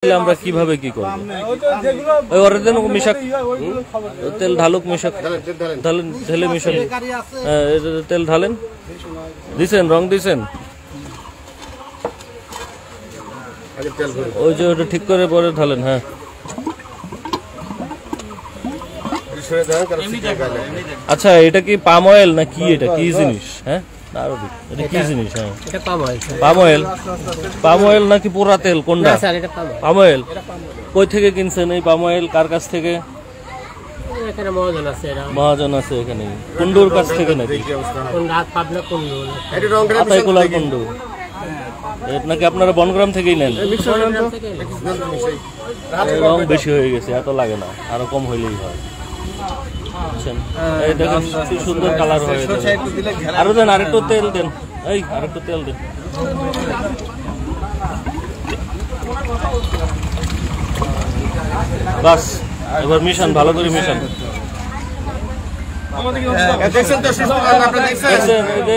আমরা কিভাবে কি করব ওই ওর দেন মিশাক তেল ঢালুক মিশাক ঢালেন ঢেলে মিশাক তেল ঢালেন দিছেন রং দিছেন ওই যে ওটা ঠিক করে পরে ঢালেন হ্যাঁ আচ্ছা এটা কি পাম অয়েল না কি এটা কি জিনিস হ্যাঁ এটা কি জিনিস হ্যাঁ এটা পাম অয়েল নাকি পুরা তেল কোনটা পাম অয়েল কই থেকে কিনছেন এই পাম অয়েল কার কাছ থেকে এখানে মহাজন আছে এখানে কুন্ডুর কাছ থেকে নাকি কুন্ডু নাকি আপনারা বনগ্রাম থেকেই নেন রং বেশি হয়ে গেছে এত লাগে না আরো কম হইলেই হয় এই দেখেন সুন্দর কালার হয়ে আরো দেন আরেকটু তেল দেন এই আরেকটু তেল দেন বাস এবার মিশান ভালো করে মিশান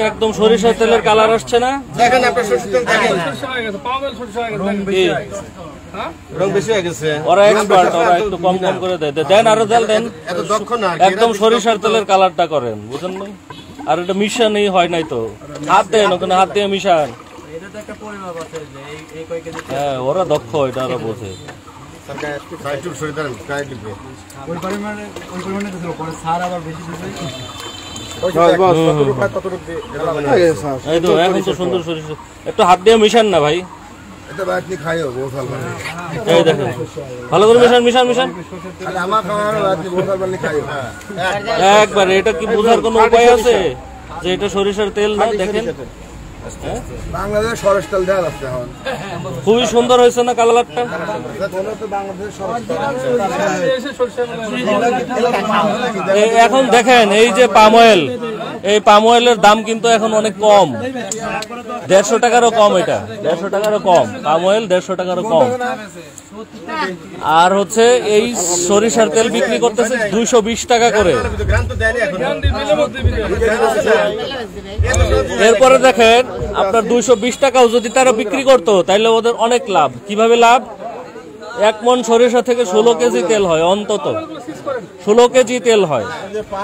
একদম সরিষার তেলের কালার আসছে না দেখেন আপনার সরিষার তেল ওরা এক্সপার্ট ওরা একটু কম কম করে দেয় দেন আরো তেল দেন একদম সরিষার তেলের কালারটা করেন বুঝলেন না আর এটা মিশানই হয় নাই তো হাত দেন ওখানে হাত দিয়ে মিশান হ্যাঁ ওরা দক্ষ এটা ওরা বোঝে এখন তো সুন্দর সরিষা একটু হাত দিয়ে মিশান না ভাই ভালো করে মিশান মিশান মিশান একবার এটা কি বোঝার কোন উপায় আছে যে এটা সরিষার তেল না দেখেন বাংলাদেশ সরিষার তেল দেওয়া আছে খুবই সুন্দর হয়েছে না কালারটা এখন দেখেন এই যে পাম অয়েল এই পাম অয়েলের দাম কিন্তু এখন অনেক কম 150 টাকারও কম এটা 150 টাকারও কম পাম অয়েল 150 টাকারও কম আর হচ্ছে এই সরিষার তেল বিক্রি করতেছে 220 টাকা করে এরপরে দেখেন আপনার 220 টাকাও যদি তারা বিক্রি করতো তাহলে ওদের অনেক লাভ কিভাবে লাভ 1 মণ সরিষা থেকে 16 কেজি তেল হয় অন্তত 16 কেজি তেল হয়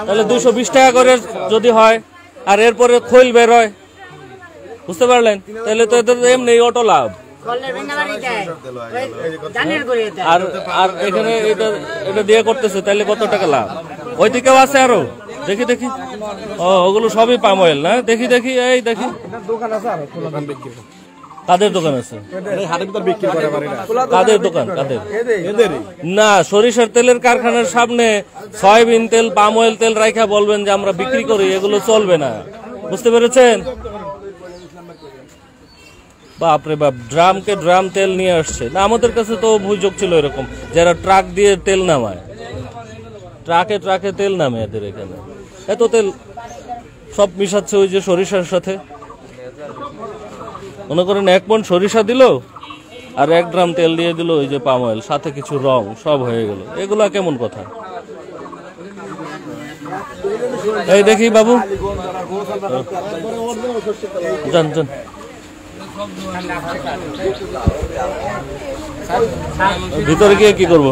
তাহলে 220 টাকা করে যদি হয় আর এরপরে খৈল বের হয় বুঝতে পারলেন তাহলে তো এদের এমনি অটো লাভ আর আর এখানে এটা দিয়ে করতেছে তাহলে কত টাকা লাভ ওই দিকেও আছে আরো দেখি দেখি ও ওগুলো সবই পাম অয়েল না দেখি দেখি এই দেখি কাদের দোকান আছে কাদের দোকান কাদের না সরিষার তেলের কারখানার সামনে সয়াবিন তেল পাম অয়েল তেল রাখা বলবেন যে আমরা বিক্রি করি এগুলো চলবে না বুঝতে পেরেছেন বাপরে বাপ ড্রামকে ড্রাম তেল নিয়ে আসছে না আমাদের কাছে তো অভিযোগ ছিল এরকম যারা ট্রাক দিয়ে তেল নামায় ট্রাকে ট্রাকে তেল নামে এদের এখানে এত তেল সব মিশাচ্ছে ওই যে সরিষার সাথে মনে করেন 1 মণ সরিষা দিল আর 1 ড্রাম তেল দিয়ে দিল ওই যে পাম অয়েল সাথে কিছু রং সব হয়ে গেল এগুলা কেমন কথা এই দেখি বাবু যান যান ভিতরে গিয়ে কি করবো